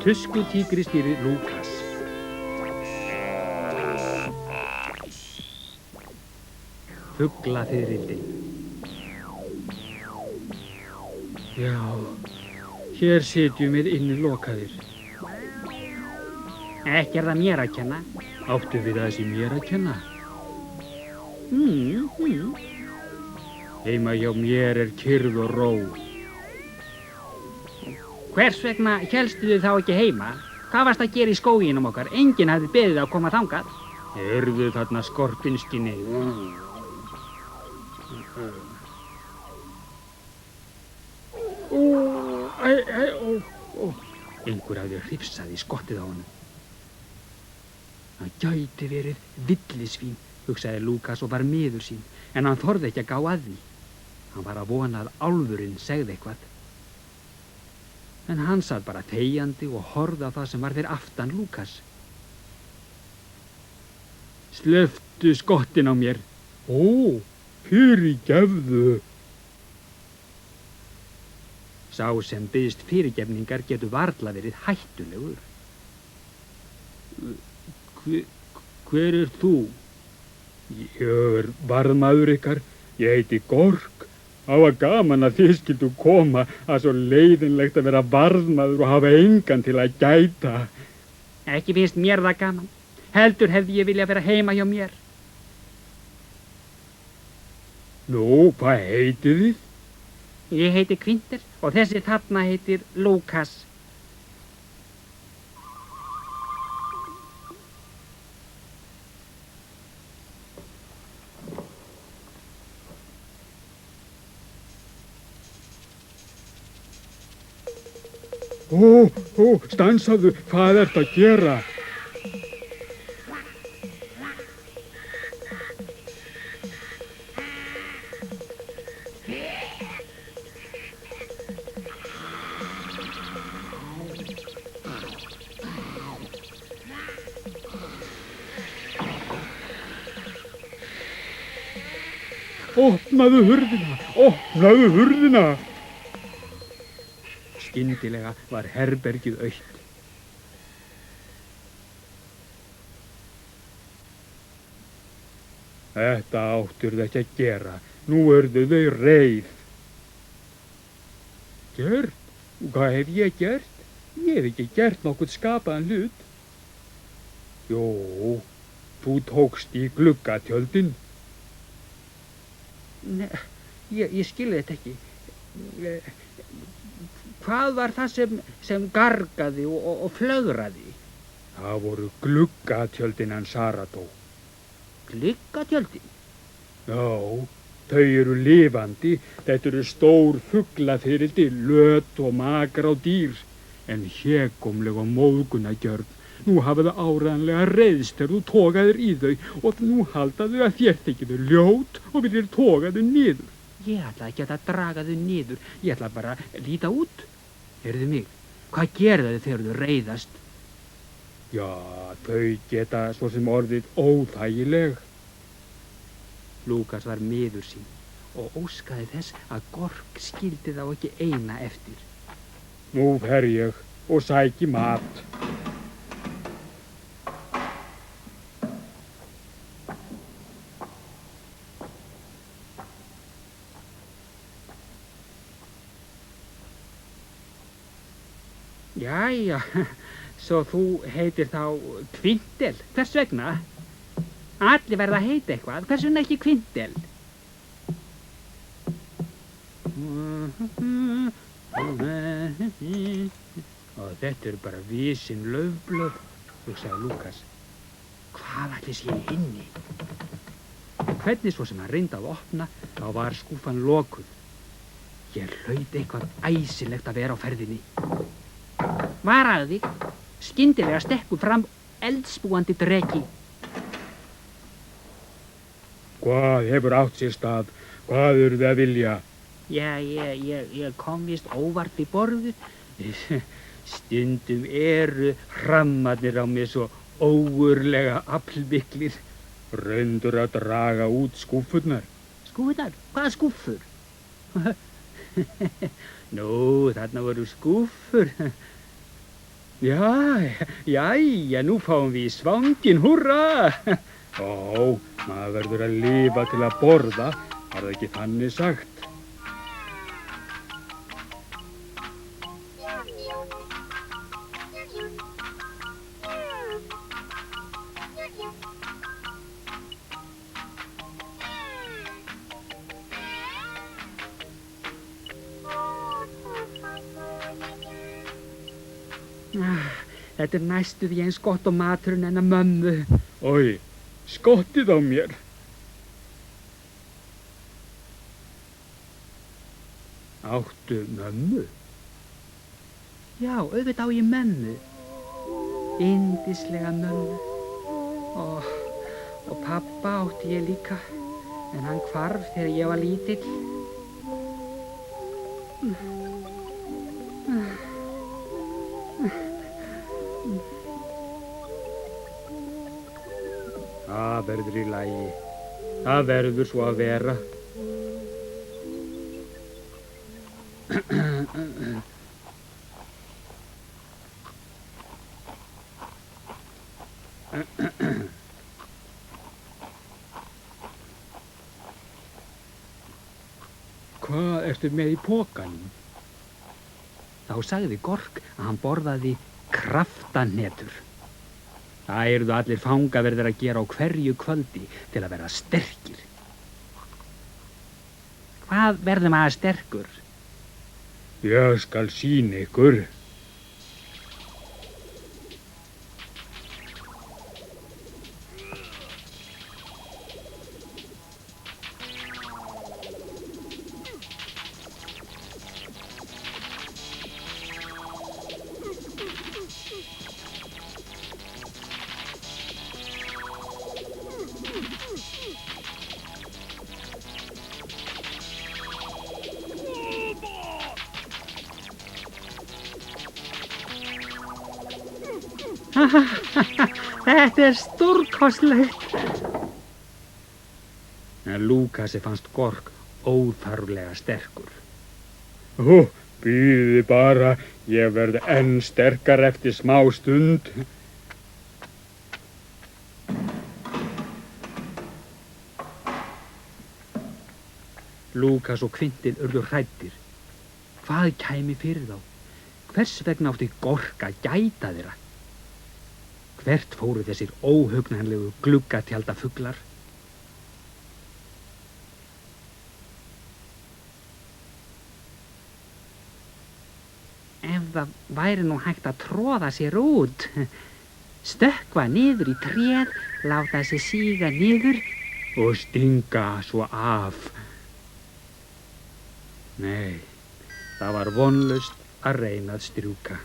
Tuskutígristýrið Lúkas. Fuglafiðrildin. Já, hér sitjum við inni lokaðir. Ekki það mér að kenna. Áttu við það sem mér að kenna? Heima hjá mér kyrrð og ró. Hvers vegna hélstu þið þá ekki heima? Hvað varst að gera í skóginum okkar? Enginn hafði beðið að koma þangað. Heyrðu þarna skorpinskinni. Einhver hafði hrifsað í skottið á honum. Það gæti verið villisvín, hugsaði Lúkas og var miður sín, en hann þorði ekki að gá að því. Hann var að vona að álfurinn segði eitthvað. En hann sat bara þegjandi og horfði á það sem var fyrir aftan Lúkas. Slepptu skottin á mér. Ó, fyrirgefðu. Sá sem biðst fyrirgefningar getur varla verið hættulegur. Hver þú? Ég varðmaður ykkar. Ég heiti Gork. Það var gaman að þið skildu koma, að svo leiðinlegt að vera varðmaður og hafa engan til að gæta. Ekki finnst mér það gaman. Heldur hefði ég viljað vera heima hjá mér. Nú, hvað heitið þið? Ég heiti Kvinter og þessi þarna heitir Lúkas. Stansaðu, hvað ertu að gera? Opnaðu hurðina! Opnaðu hurðina! Skyndilega var herbergið autt. Þetta áttirðu ekki að gera. Nú urðu þau reið. Gert? Hvað hef ég gert? Ég hef ekki gert nokkuð skapaðan hlut. Jó, þú tókst í gluggatjöldin. Nei, ég skilði þetta ekki. Hvað var það sem gargaði og flögraði? Það voru gluggatjöldin hans Sarató. Gluggatjöldin? Já, þau eru lifandi. Þetta eru stór fuglafiðrildi, löt og magra og dýr. En hégómleg og móðgunargjörn. Nú hafa þau áreiðanlega reiðst þegar þú togaðir í þau og nú halda þau að þér þykir þau ljót og viljir toga þau niður. Ég ætla ekki að draga þau niður. Ég ætla bara að líta út. Heyrðu mig, hvað gera þau þegar þau reiðast? Já, þau geta svo sem orðið óþægileg. Lúkas var miður sín og óskaði þess að Gork skildi þá ekki eina eftir. Nú fer ég og sæki mat. Jæja, svo þú heitir þá Kvintel. Hvers vegna? Allir verða að heita eitthvað. Hvers vegna ekki Kvintel? Og þetta eru bara vísin laufblöð, hugsaði Lúkas. Hvað ætli sé inni? Hvernig svo sem hann reyndi að opna, þá var skúffan lokuð. Ég hlaut eitthvað æsilegt að vera á ferðinni. Varaðu þig, skyndilega stekkur fram eldspúandi dreki. Hvað hefur átt sér stað? Hvað eru þið að vilja? Já, ég kom víst óvart í borðið. Stundum eru hrammarnir á mér svo ógurlega aflmiklir. Reyndur að draga út skúffurnar. Skúfurnar? Hvaða skúffur? Nú, þarna voru skúffur. Jæja, nú fáum við í svanginn, húrra! Ó, maður verður að lifa til að borða, var það ekki þannig sagt? Þetta næstu því eins gott og maturinn hennar mömmu. Oj, skottið á mér. Áttu mömmu? Já, auðvitað á ég mömmu. Yndislega mömmu. Og pappa átti ég líka, en hann hvarf þegar ég var lítill. Það verður í lagi. Það verður svo að vera. Hvað ertu með í pokanum? Þá sagði Gork að hann borðaði kraftanetur. Það eruðu allir fangaverðir að gera á hverju kvöldi til að vera sterkir. Hvað verður maður sterkur? Ég skal sýna ykkur. Þetta er stórkostlegt. En Lúkasi fannst Gork óþarflega sterkur. Ó, bíðið bara, ég verð enn sterkar eftir smá stund. Lúkas og Kvintil urðu hræddir. Hvað kæmi fyrir þá? Hvers vegna átti Gork að gæta þeirra? Hvert fóru þessir óhugnanlegu gluggatjaldafuglar? Ef það væri nú hægt að troða sér út, stökkva niður í tréð, láta sig síga niður og stinga svo af. Nei, það var vonlaust að reyna að strjúka.